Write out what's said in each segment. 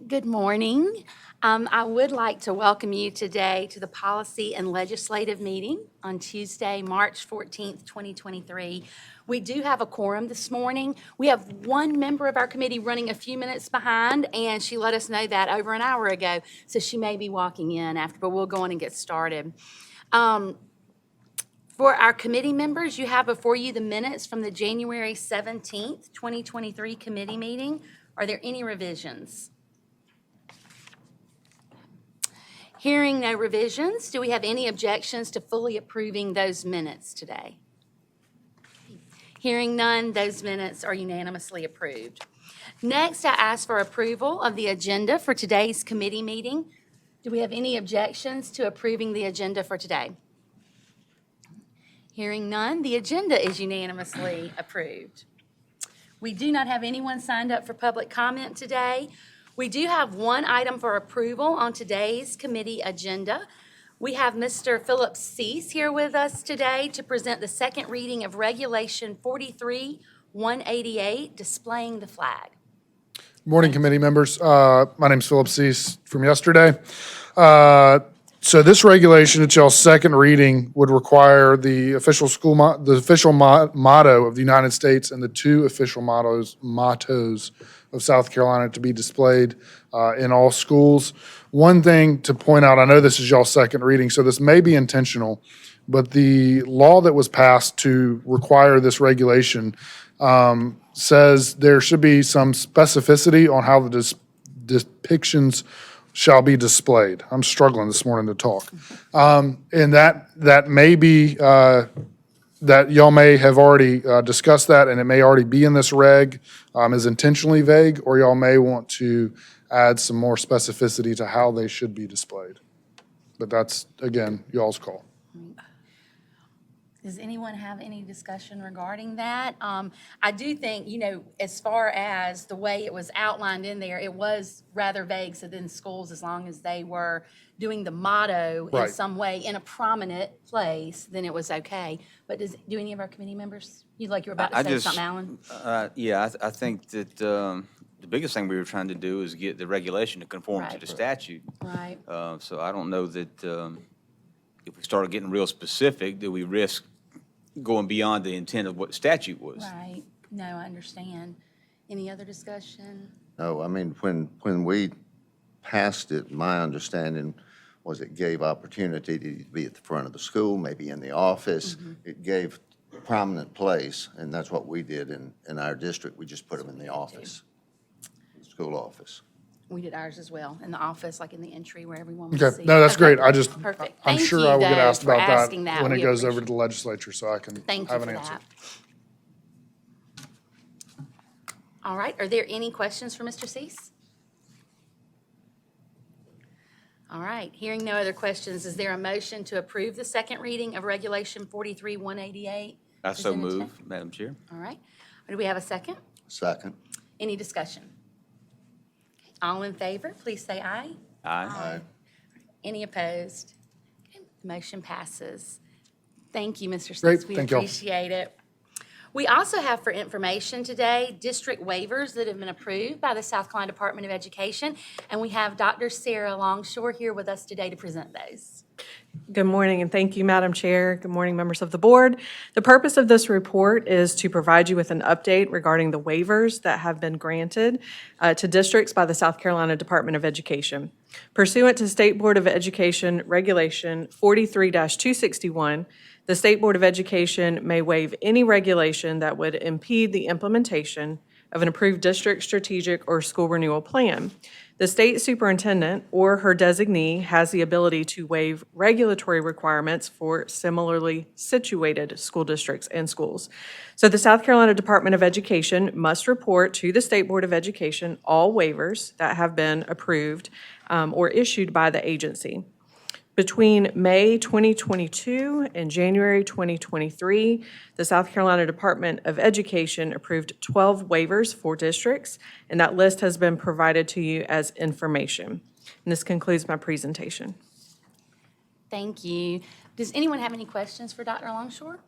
Good morning. I would like to welcome you today to the Policy and Legislative Meeting on Tuesday, March 14th, 2023. We do have a quorum this morning. We have one member of our committee running a few minutes behind, and she let us know that over an hour ago, so she may be walking in after, but we'll go on and get started. For our committee members, you have before you the minutes from the January 17th, 2023 committee meeting. Are there any revisions? Hearing no revisions, do we have any objections to fully approving those minutes today? Hearing none, those minutes are unanimously approved. Next, I ask for approval of the agenda for today's committee meeting. Do we have any objections to approving the agenda for today? Hearing none, the agenda is unanimously approved. We do not have anyone signed up for public comment today. We do have one item for approval on today's committee agenda. We have Mr. Philip Cease here with us today to present the second reading of Regulation 43-188, displaying the flag. Morning, committee members. My name's Philip Cease from yesterday. So this regulation at y'all's second reading would require the official motto of the United States and the two official mottos of South Carolina to be displayed in all schools. One thing to point out, I know this is y'all's second reading, so this may be intentional, but the law that was passed to require this regulation says there should be some specificity on how the depictions shall be displayed. I'm struggling this morning to talk. And that may be, that y'all may have already discussed that, and it may already be in this reg as intentionally vague, or y'all may want to add some more specificity to how they should be displayed. But that's, again, y'all's call. Does anyone have any discussion regarding that? I do think, as far as the way it was outlined in there, it was rather vague. So then schools, as long as they were doing the motto in Right. some way in a prominent place, then it was okay. But do any of our committee members, you were about to say something, Alan? I think that the biggest thing we were trying to do is get the regulation to conform to Right. the statute. Right. So I don't know that if we started getting real specific, that we risk going beyond the intent of what the statute was. Right. No, I understand. Any other discussion? No, I mean, when we passed it, my understanding was it gave opportunity to be at the front of the school, maybe in the office. It gave a prominent place, and that's what we did in our district. We just put them in the office, school office. We did ours as well, in the office, like in the entry where everyone would Okay, see. no, that's Okay. great. Perfect. I'm Thank sure you, I will get though, asked for about asking that when it We goes over appreciate to the legislature, so I can Thank you have for an answer. that. All right, are there any questions for Mr. Cease? All right, hearing no other questions, is there a motion to approve the second reading of Regulation 43-188? I so presented today? move, Madam Chair. All right, do we have a second? Second. Any discussion? All in favor, please say aye. Aye. Any opposed? Okay, the motion passes. Thank you, Mr. Great, Cease. We thank y'all. appreciate it. We also have for information today district waivers that have been approved by the South Carolina Department of Education, and we have Dr. Sarah Longshore here with us today to present those. Good morning, and thank you, Madam Chair. Good morning, members of the board. The purpose of this report is to provide you with an update regarding the waivers that have been granted to districts by the South Carolina Department of Education. Pursuant to State Board of Education Regulation 43-261, the State Board of Education may waive any regulation that would impede the implementation of an approved district strategic or school renewal plan. The state superintendent or her designee has the ability to waive regulatory requirements for similarly situated school districts and schools. So the South Carolina Department of Education must report to the State Board of Education all waivers that have been approved or issued by the agency. Between May 2022 and January 2023, the South Carolina Department of Education approved 12 waivers for districts, and that list has been provided to you as information. And this concludes my presentation. Thank you. Does anyone have any questions for Dr. Longshore?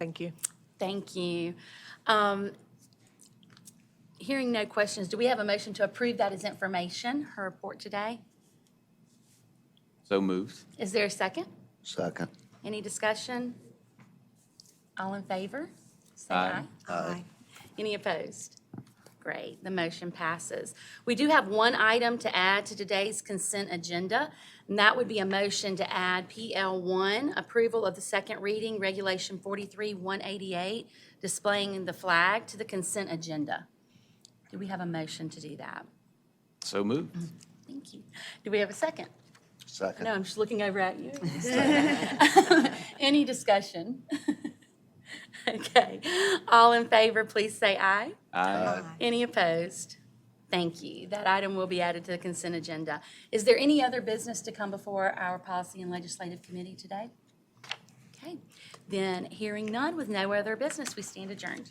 Thank you. Thank you. Hearing no questions, do we have a motion to approve that as information, her report today? So moved. Is there a second? Second. Any discussion? All in favor? Say Aye. Aye. Any opposed? Great, the motion passes. We do have one item to add to today's consent agenda, and that would be a motion to add PL1, approval of the second reading, Regulation 43-188, displaying the flag to the consent agenda. Do we have a motion to do that? So moved. Thank you. Do we have a second? Second. No, I'm just looking over at you. Any discussion? Okay. All in favor, please say aye. Aye. Any opposed? Thank you. That item will be added to the consent agenda. Is there any other business to come before our Policy and Legislative Committee today? Okay. Then, hearing none with no other business, we stand adjourned.